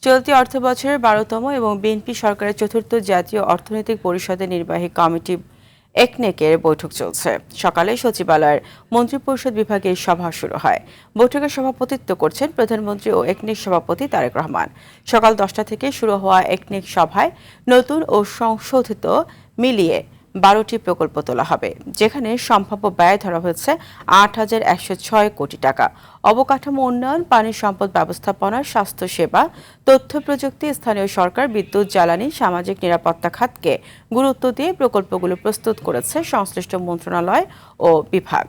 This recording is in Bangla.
চলতি অর্থবছরের ১২তম এবং বিএনপি সরকারের চতুর্থ জাতীয় অর্থনৈতিক পরিষদের নির্বাহী কমিটি একনেকের বৈঠক চলছে। সকালে সচিবালয়ের মন্ত্রিপরিষদ বিভাগের সভা শুরু হয়। বৈঠকে সভাপতিত্ব করছেন প্রধানমন্ত্রী ও একনেক সভাপতি তারেক রহমান। সকাল ১০টা থেকে শুরু হওয়া একনেক সভায় নতুন ও সংশোধিত মিলিয়ে ১২টি প্রকল্প তোলা হবে, যেখানে সম্ভাব্য ব্যয় ধরা হয়েছে ৮,১০৬ কোটি টাকা। অবকাঠামো উন্নয়ন, পানি সম্পদ ব্যবস্থাপনা, স্বাস্থ্যসেবা, তথ্য প্রযুক্তি, স্থানীয় সরকার, বিদ্যুৎ, জ্বালানি, সামাজিক নিরাপত্তা খাতকে গুরুত্ব দিয়ে প্রকল্পগুলো প্রস্তুত করেছে সংশ্লিষ্ট মন্ত্রণালয় ও বিভাগ।